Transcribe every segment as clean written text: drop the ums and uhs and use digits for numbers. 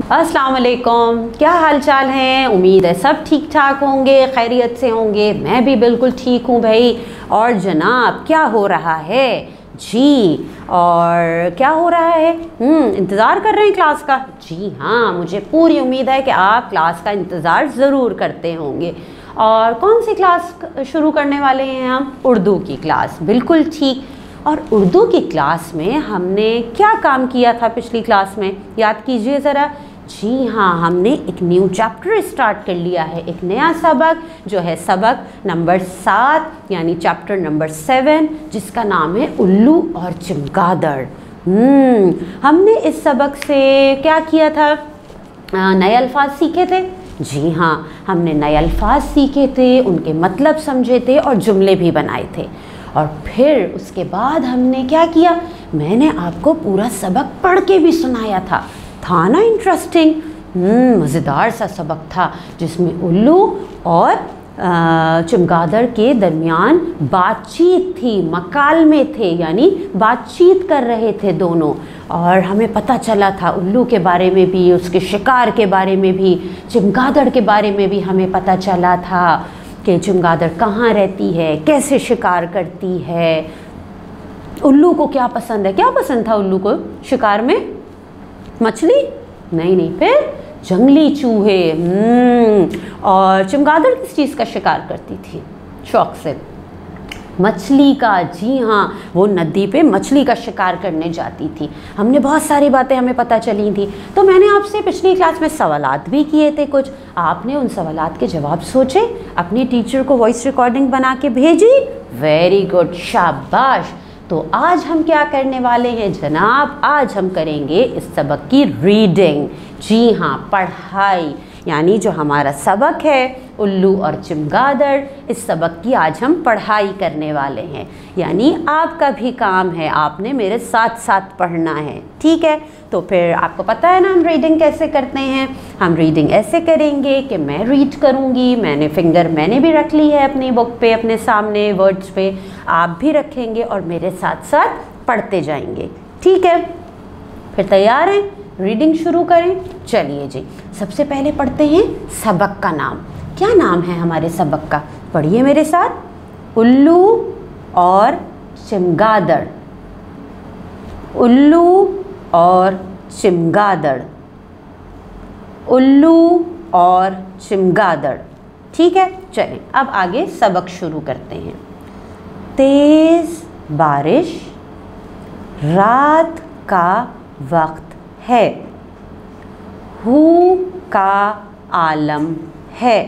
अस्सलाम वालेकुम, क्या हाल चाल है। उम्मीद है सब ठीक ठाक होंगे, खैरियत से होंगे। मैं भी बिल्कुल ठीक हूँ भाई। और जनाब क्या हो रहा है जी, और क्या हो रहा है? इंतज़ार कर रहे हैं क्लास का? जी हाँ, मुझे पूरी उम्मीद है कि आप क्लास का इंतज़ार ज़रूर करते होंगे। और कौन सी क्लास शुरू करने वाले हैं हम? उर्दू की क्लास, बिल्कुल ठीक। और उर्दू की क्लास में हमने क्या काम किया था पिछली क्लास में, याद कीजिए ज़रा। जी हाँ, हमने एक न्यू चैप्टर स्टार्ट कर लिया है, एक नया सबक जो है सबक नंबर 7 यानी चैप्टर नंबर 7, जिसका नाम है उल्लू और चमगादड़। हमने इस सबक से क्या किया था? नए अल्फाज सीखे थे। जी हाँ, हमने नए अल्फाज सीखे थे, उनके मतलब समझे थे और जुमले भी बनाए थे। और फिर उसके बाद हमने क्या किया? मैंने आपको पूरा सबक पढ़ के भी सुनाया था ना इंटरेस्टिंग। मज़ेदार सा सबक था जिसमें उल्लू और चमगादड़ के दरमियान बातचीत थी, मकालमे थे, यानी बातचीत कर रहे थे दोनों। और हमें पता चला था उल्लू के बारे में भी, उसके शिकार के बारे में भी, चमगादड़ के बारे में भी हमें पता चला था कि चमगादड़ कहाँ रहती है, कैसे शिकार करती है, उल्लू को क्या पसंद है। क्या पसंद था उल्लू को शिकार में? मछली? नहीं, फिर जंगली चूहे। और चमगादड़ किस चीज़ का शिकार करती थी शौक से? मछली का। जी हाँ, वो नदी पे मछली का शिकार करने जाती थी। हमने बहुत सारी बातें हमें पता चली थी। तो मैंने आपसे पिछली क्लास में सवालात भी किए थे कुछ, आपने उन सवालात के जवाब सोचे, अपनी टीचर को वॉइस रिकॉर्डिंग बना के भेजी। वेरी गुड, शाबाश। तो आज हम क्या करने वाले हैं जनाब? आज हम करेंगे इस सबक की रीडिंग। जी हाँ, पढ़ाई, यानी जो हमारा सबक है उल्लू और चमगादड़, इस सबक की आज हम पढ़ाई करने वाले हैं। यानी आपका भी काम है, आपने मेरे साथ साथ पढ़ना है, ठीक है? तो फिर आपको पता है ना हम रीडिंग कैसे करते हैं। हम रीडिंग ऐसे करेंगे कि मैं रीड करूँगी, मैंने भी रख ली है अपनी बुक पे, अपने सामने वर्ड्स पे, आप भी रखेंगे और मेरे साथ साथ पढ़ते जाएंगे, ठीक है? फिर तैयार हैं? रीडिंग शुरू करें। चलिए जी, सबसे पहले पढ़ते हैं सबक का नाम। क्या नाम है हमारे सबक का? पढ़िए मेरे साथ। उल्लू और चमगादड़। उल्लू और चमगादड़। उल्लू और चमगादड़। ठीक है, चलें अब आगे सबक शुरू करते हैं। तेज़ बारिश, रात का वक्त है, हू का आलम है,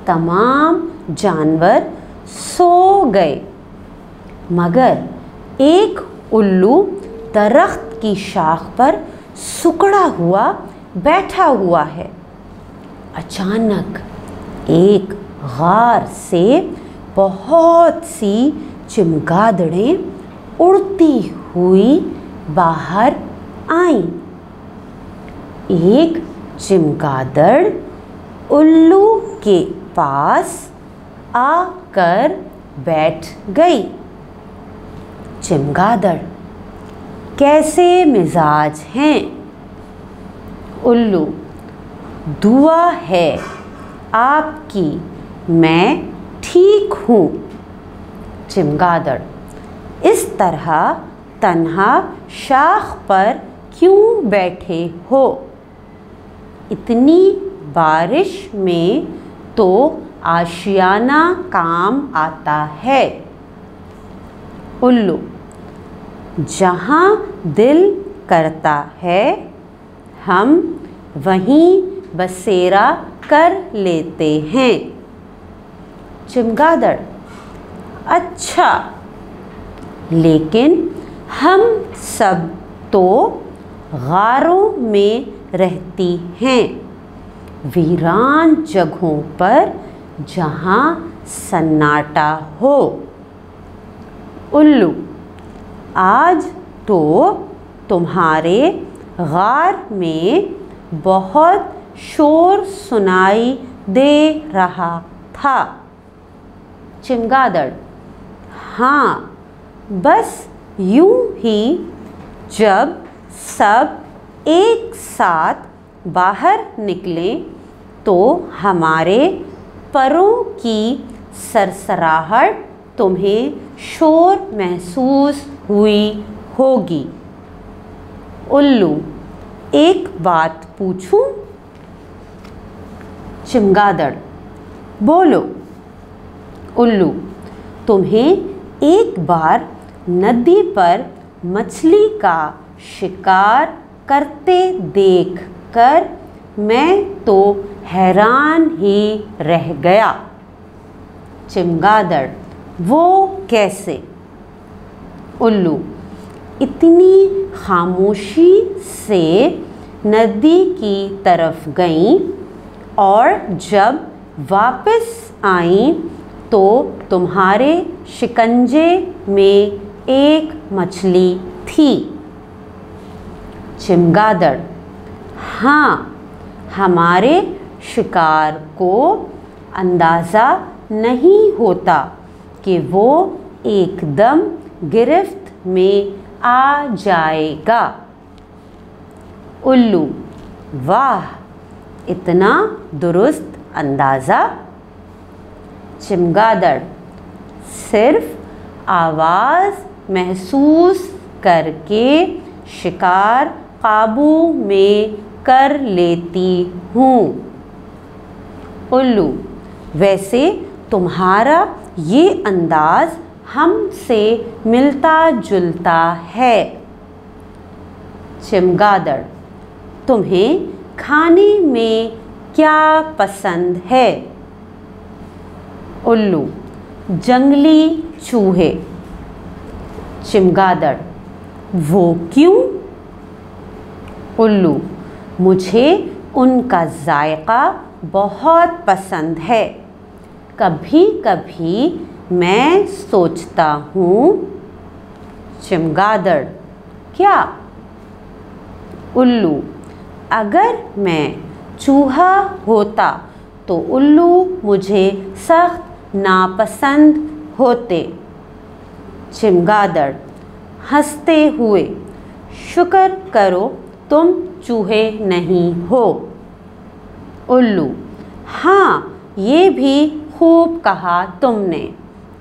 तमाम जानवर सो गए, मगर एक उल्लू दरख्त की शाख पर सुकड़ा हुआ बैठा हुआ है। अचानक एक गार से बहुत सी चमगादड़ें उड़ती हुई बाहर आईं। एक चमगादड़ उल्लू के पास आकर बैठ गई। चमगादड़, कैसे मिजाज हैं? उल्लू, दुआ है आपकी, मैं ठीक हूँ। चमगादड़, इस तरह तन्हा शाख पर क्यों बैठे हो? इतनी बारिश में तो आशियाना काम आता है। उल्लू, जहाँ दिल करता है हम वहीं बसेरा कर लेते हैं। चमगादड़, अच्छा, लेकिन हम सब तो गारों में रहती हैं, वीरान जगहों पर जहाँ सन्नाटा हो। उल्लू, आज तो तुम्हारे गार में बहुत शोर सुनाई दे रहा था। चमगादड़, हाँ, बस यूं ही जब सब एक साथ बाहर निकलें तो हमारे परों की सरसराहट तुम्हें शोर महसूस हुई होगी। उल्लू, एक बात पूछूं? चमगादड़, बोलो। उल्लू, तुम्हें एक बार नदी पर मछली का शिकार करते देखकर मैं तो हैरान ही रह गया। चमगादड़, वो कैसे? उल्लू, इतनी खामोशी से नदी की तरफ गईं और जब वापस आईं तो तुम्हारे शिकंजे में एक मछली थी। चमगादड़, हाँ, हमारे शिकार को अंदाज़ा नहीं होता कि वो एकदम गिरफ्त में आ जाएगा। उल्लू, वाह, इतना दुरुस्त अंदाज़ा। चमगादड़, सिर्फ आवाज़ महसूस करके शिकार काबू में कर लेती हूँ। उल्लू, वैसे तुम्हारा ये अंदाज़ हमसे मिलता जुलता है। चमगादड़, तुम्हें खाने में क्या पसंद है? उल्लू, जंगली चूहे। चमगादड़, वो क्यों? उल्लू, मुझे उनका जायका बहुत पसंद है। कभी कभी मैं सोचता हूँ। चमगादड़, क्या? उल्लू, अगर मैं चूहा होता तो उल्लू मुझे सख्त नापसंद होते। चमगादड़, हंसते हुए, शुक्र करो तुम चूहे नहीं हो। उल्लू, हाँ, ये भी खूब कहा तुमने।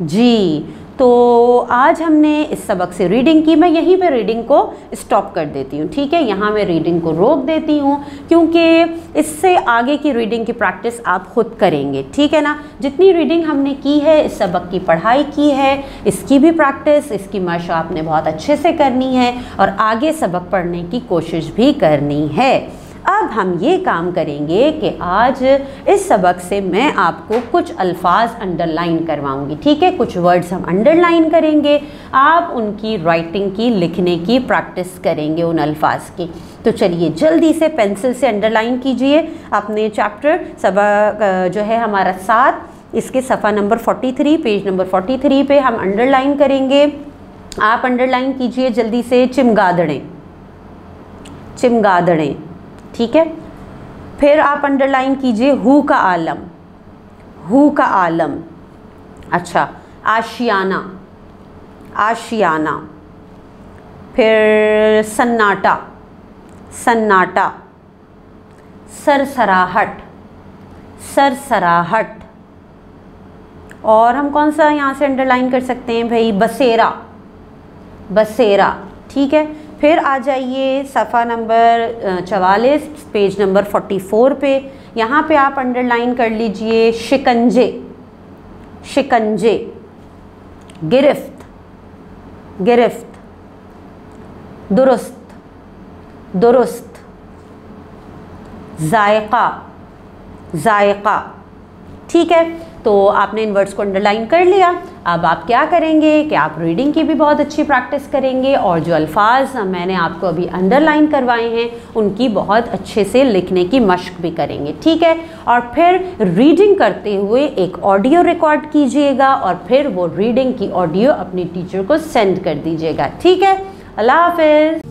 जी, तो आज हमने इस सबक से रीडिंग की। मैं यहीं पे रीडिंग को स्टॉप कर देती हूँ, ठीक है? यहाँ मैं रीडिंग को रोक देती हूँ क्योंकि इससे आगे की रीडिंग की प्रैक्टिस आप खुद करेंगे, ठीक है ना? जितनी रीडिंग हमने की है, इस सबक की पढ़ाई की है, इसकी भी प्रैक्टिस, इसकी मशक आपने बहुत अच्छे से करनी है और आगे सबक पढ़ने की कोशिश भी करनी है। अब हम ये काम करेंगे कि आज इस सबक से मैं आपको कुछ अल्फाज अंडरलाइन करवाऊंगी, ठीक है? कुछ वर्ड्स हम अंडरलाइन करेंगे, आप उनकी राइटिंग की, लिखने की प्रैक्टिस करेंगे उन अल्फाज की। तो चलिए जल्दी से पेंसिल से अंडरलाइन कीजिए अपने चैप्टर सबक जो है हमारा 7, इसके सफ़ा नंबर 43, पेज नंबर 43 पे हम अंडरलाइन करेंगे। आप अंडरलाइन कीजिए जल्दी से चिमगादड़ें, चिमगादड़ें, ठीक है? फिर आप अंडरलाइन कीजिए हू का आलम, हू का आलम। अच्छा, आशियाना, आशियाना। फिर सन्नाटा, सन्नाटा। सरसराहट, सरसराहट। और हम कौन सा यहाँ से अंडरलाइन कर सकते हैं भाई? बसेरा, बसेरा, ठीक है? फिर आ जाइए सफ़ा नंबर 44, पेज नंबर 44 पे। यहाँ पे आप अंडरलाइन कर लीजिए शिकंजे, शिकंजे। गिरफ्त, गिरफ्त। दुरुस्त, दुरुस्त। जायका, जायका, ठीक है? तो आपने इन वर्ड्स को अंडरलाइन कर लिया। अब आप क्या करेंगे कि आप रीडिंग की भी बहुत अच्छी प्रैक्टिस करेंगे और जो अल्फाज मैंने आपको अभी अंडरलाइन करवाए हैं उनकी बहुत अच्छे से लिखने की मशक भी करेंगे, ठीक है? और फिर रीडिंग करते हुए एक ऑडियो रिकॉर्ड कीजिएगा और फिर वो रीडिंग की ऑडियो अपनी टीचर को सेंड कर दीजिएगा, ठीक है? अल्लाह हाफिज़।